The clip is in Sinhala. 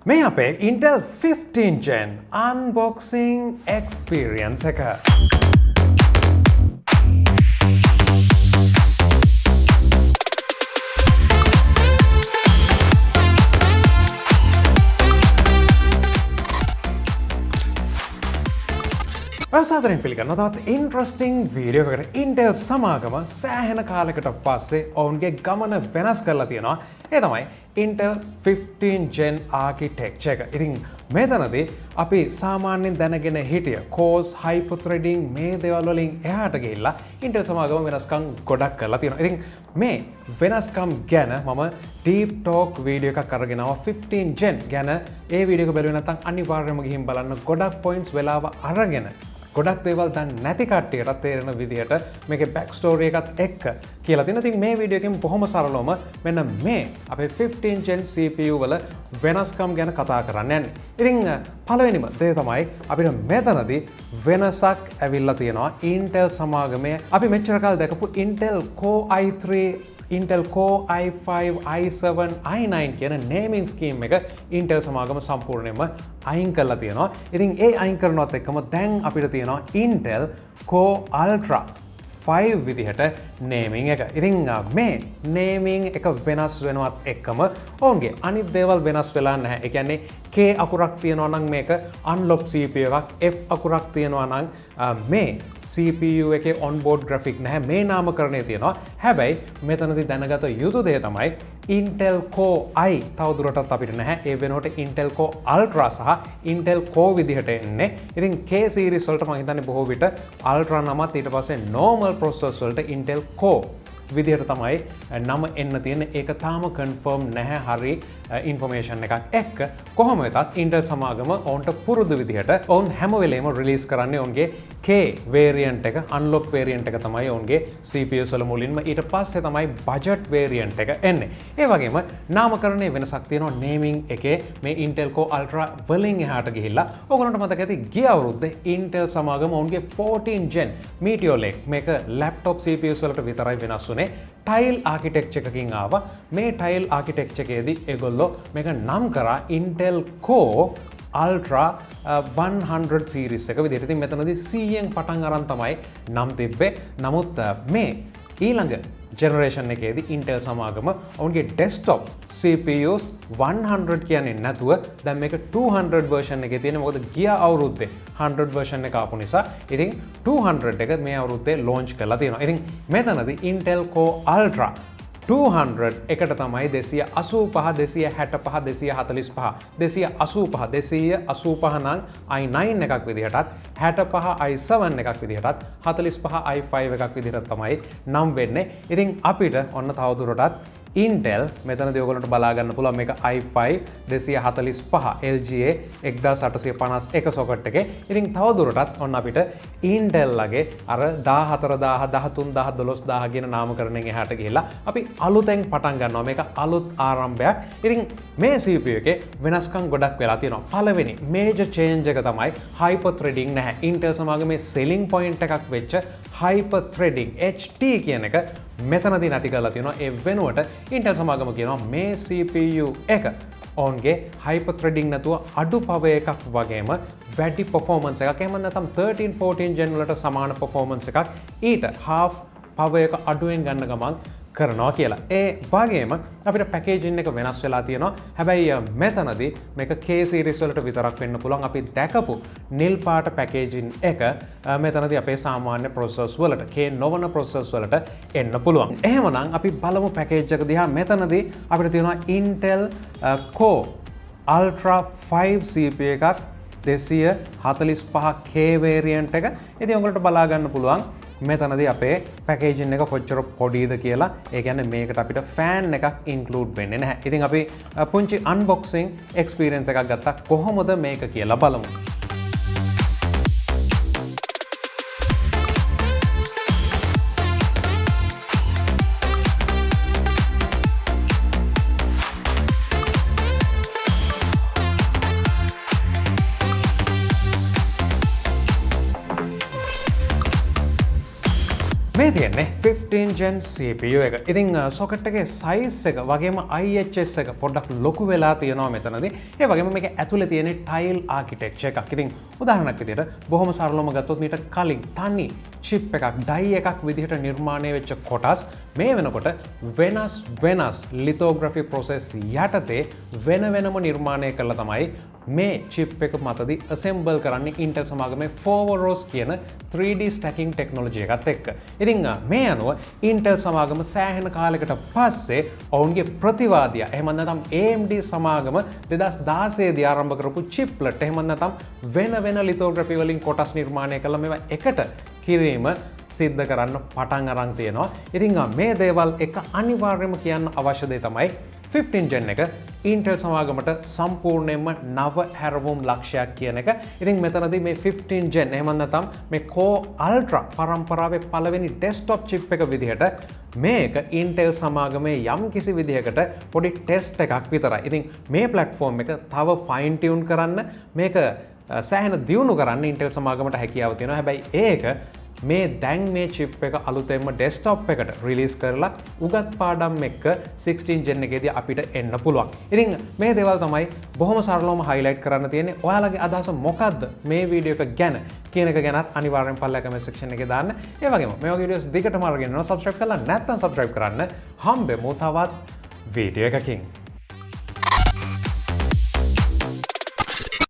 මේ අපේ Intel 15 Gen unboxing experience එක. අසාදරයෙන් පිළිගන්නවා තවත් ඉන්ට්‍රස්ටිං වීඩියෝ එකකට. Intel සමාගම සෑහෙන කාලයකට පස්සේ ඔවුන්ගේ ගමන වෙනස් කරලා තියෙනවා. ඒ තමයි Intel 15 Gen architecture එක. ඉතින් මෙතනදී අපි සාමාන්‍යයෙන් දැනගෙන හිටිය cores hyperthreading මේ දේවල් වලින් එහාට ගිහිල්ලා Intel සමාගම වෙනස්කම් ගොඩක් කරලා තියෙනවා. ඉතින් මේ වෙනස්කම් ගැන මම deep talk වීඩියෝ එකක් අරගෙන ආවා 15 Gen ගැන. ඒ වීඩියෝ එක බැලුවේ නැත්නම් අනිවාර්යයෙන්ම ගිහින් බලන්න. ගොඩක් points වෙලාව අරගෙන ගොඩක් දේවල් දැන් නැති කට්ටියට තේරෙන විදිහට මේකේ බෑක් ස්ටෝරි එකත් එක්ක කියලා තියෙනවා. ඉතින් මේ වීඩියෝ එකෙන් බොහොම සරලවම මෙන්න මේ අපේ 15 Gen CPU වල වෙනස්කම් ගැන කතා කරන්න යන්නේ. ඉතින් පළවෙනිම දේ තමයි අපිට මෙතනදී වෙනසක් ඇවිල්ලා තියෙනවා Intel සමාගමේ අපි මෙච්චර කාල දැකපු Intel Core i3 Intel Core i5, i7, i9 කියන naming scheme එක Intel සමාගම සම්පූර්ණයෙන්ම අයින් කරලා තියෙනවා. ඉතින් ඒ අයින් කරනවත් එක්කම දැන් අපිට තියෙනවා Intel Core Ultra 5 විදිහට naming එක. ඉතින් මේ naming එක වෙනස් වෙනවත් එක්කම ඔවුන්ගේ අනිත් දේවල් වෙනස් වෙලා නැහැ. ඒ කියන්නේ K අකුරක් තියෙනවා නම් මේක unlock CPU එකක්, F අකුරක් තියෙනවා නම් මේ CPU එකේ onboard graphic නැහැ. මේ නාමකරණය තියෙනවා. හැබැයි මෙතනදී දැනගත යුතු දේ තමයි Intel Core i තවදුරටත් අපිට නැහැ. ඒ වෙනුවට Intel Core Ultra සහ Intel Core විදිහට එන්නේ. ඉතින් K series වලට මම හිතන්නේ බොහෝ විට Ultra නමත් ඊට පස්සේ normal processors වලට Intel Core විදිහට තමයි නම එන්න තියෙන. ඒක තාම කන්ෆර්ම් නැහැ හරි ඉන්ෆර්මේෂන් එකක් එක්ක. කොහොම වෙතත් Intel සමාගම ඔවුන්ට පුරුදු විදිහට ඔවුන් හැම වෙලේම රිලීස් කරන්නේ ඔවුන්ගේ K variant එක, unlock variant එක තමයි ඔවුන්ගේ CPUs වල මුලින්ම. ඊට පස්සේ තමයි budget variant එක එන්නේ. ඒ වගේම නාමකරණයේ වෙනසක් තියෙනවා naming එකේ. මේ Intel Core Ultra වලින් එහාට ගිහිල්ලා ඔයගොල්ලන්ට මතක ඇති ගිය අවුරුද්දේ Intel සමාගම ඔවුන්ගේ 14 Gen Meteor Lake මේක laptop CPUs වලට විතරයි වෙනස් වුනේ. ටයිල් ආකිටෙක්චර් එකකින් ආවා. මේ ටයිල් ආකිටෙක්චර් එකේදී ඒගොල්ලෝ මේක නම් කරා Intel Core Ultra 100 series එක විදිහට. ඉතින් මෙතනදී 100න් පටන් අරන් තමයි නම් තිබ්බේ. නමුත් මේ ඊළඟ ජෙනරේෂන් එකේදී Intel සමාගම ඔවුන්ගේ desktop CPUs 100 කියන්නේ නැතුව දැන් මේක 200 version එකේ තියෙන. මොකද ගිය අවුරුද්දේ 100 version එක ආපු නිසා ඉතින් 200 එක මේ අවුරුද්දේ launch කරලා තියෙනවා. ඉතින් මෙතනදී Intel Core Ultra 200 එකට තමයි 285, 265, 245, 285, 285 නම් i9 එකක් විදිහටත්, 65 i7 එකක් විදිහටත්, 45 i5 එකක් විදිහටත් තමයි නම් වෙන්නේ. ඉතින් අපිට ඔන්න තවදුරටත් Intel මෙතනදී ඔයගොල්ලන්ට බලා ගන්න පුළුවන් මේක i5 245 LGA 1851 socket එකේ. ඉතින් තවදුරටත් ඔන්න අපිට Intel ලගේ අර 14000 13000 12000 කියන නාමකරණයෙන් එහාට ගිහිල්ලා අපි අලුතෙන් පටන් ගන්නවා. මේක අලුත් ආරම්භයක්. ඉතින් මේ CPU එකේ වෙනස්කම් ගොඩක් වෙලා තියෙනවා. පළවෙනි major change එක තමයි hyper threading නැහැ. Intel සමාගමේ selling point එකක් වෙච්ච hyper threading HT කියන එක මෙතනදී නැති කරලා තියෙනවා. ඒ වෙනුවට Intel සමාගම කියනවා මේ CPU එක ඔවුන්ගේ hyper threading නැතුව අඩු පවර් එකක් වගේම වැඩි performance එකක්, එහෙම නැත්නම් 13 14 Gen වලට සමාන performance එකක් ඊට half පවර් එක අඩුවෙන් ගන්න ගමන් කරනවා කියලා. ඒ වගේම අපිට පැකේජින් එක වෙනස් වෙලා තියෙනවා. හැබැයි මෙතනදී මේක K series වලට විතරක් වෙන්න පුළුවන්. අපි දැකපු නිල් පාට පැකේජින් එක මෙතනදී අපේ සාමාන්‍ය processors වලට, K නොවන processors වලට එන්න පුළුවන්. එහෙමනම් අපි බලමු පැකේජ් එක දිහා. මෙතනදී අපිට තියෙනවා Intel Core Ultra 5 CPU එකක් 245K variant එක. ඉතින් ඔයගොල්ලන්ට බලා ගන්න පුළුවන් මෙතනදී අපේ පැකේජින් එක කොච්චර පොඩිද කියලා. ඒ කියන්නේ මේකට අපිට ෆෑන් එකක් ඉන්ක්ලූඩ් වෙන්නේ නැහැ. ඉතින් අපි පුංචි අන්බොක්සිං එක්ස්පීරියන්ස් එකක් ගත්තා. කොහොමද මේක කියලා බලමු. මේ මේ තියෙන්නේ 15 gen CPU එක. ඉතින් socket එකේ size එක වගේම IHS එක පොඩ්ඩක් ලොකු වෙලා තියෙනවා මෙතනදී. ඒ වගේම මේක ඇතුලේ තියෙන tile architecture එකක්. ඉතින් උදාහරණයක් විදිහට බොහොම සරලවම ගත්තොත් මීට කලින් තනි chip එකක් die එකක් විදිහට නිර්මාණය වෙච්ච කොටස් මේ වෙනකොට වෙනස් lithography process යටතේ වෙනම නිර්මාණය කරලා තමයි මේ chip එක මතදී assemble කරන්නේ Intel සමාගමේ Foveros කියන 3D stacking technology එකත් එක්ක. ඉතින් මේ අනුව Intel සමාගම සෑහෙන කාලයකට පස්සේ ඔවුන්ගේ ප්‍රතිවාදියා එහෙම නැත්නම් AMD සමාගම 2016 දී ආරම්භ කරපු chiplet එහෙම නැත්නම් වෙන lithography වලින් කොටස් නිර්මාණය කළ මේවා එකට කිරීම සිද්ධ කරන්න පටන් අරන් තියෙනවා. ඉතින් මේ දේවල් එක අනිවාර්යයෙන්ම කියන්න අවශ්‍ය දේ තමයි 15 gen එක Intel සමාගමට සම්පූර්ණයෙන්ම නව හැරවුම් ලක්ෂයක් කියන එක. ඉතින් මෙතනදී මේ 15 gen එහෙම නැත්නම් මේ Core Ultra පරම්පරාවේ පළවෙනි desktop chip එක විදිහට මේක Intel සමාගමේ යම් කිසි විදිහකට පොඩි ටෙස්ට් එකක් විතරයි. ඉතින් මේ platform එක තව fine tune කරන්න මේක සෑහෙන දියුණු කරන්න Intel සමාගමට හැකියාව තියෙනවා. හැබැයි ඒක මේ දැන් මේ chip එක අලුතෙන්ම desktop එකට රිලීස් කරලා උගත් පාඩම් එක්ක 16 gen එකේදී අපිට එන්න පුළුවන්. ඉතින් මේ දේවල් තමයි බොහොම සරලවම highlight කරන්න තියෙන්නේ. ඔයාලගේ අදහස මොකද්ද මේ වීඩියෝ එක ගැන කියන එක ගැනත් අනිවාර්යෙන් පල්ලා comment section එකේ දාන්න. ඒ වගේම මේ වගේ වීඩියෝස් දිගටම අරගෙන යනවා. subscribe කරලා නැත්නම් subscribe කරන්න. හම්බෙමු තවත් වීඩියෝ එකකින්.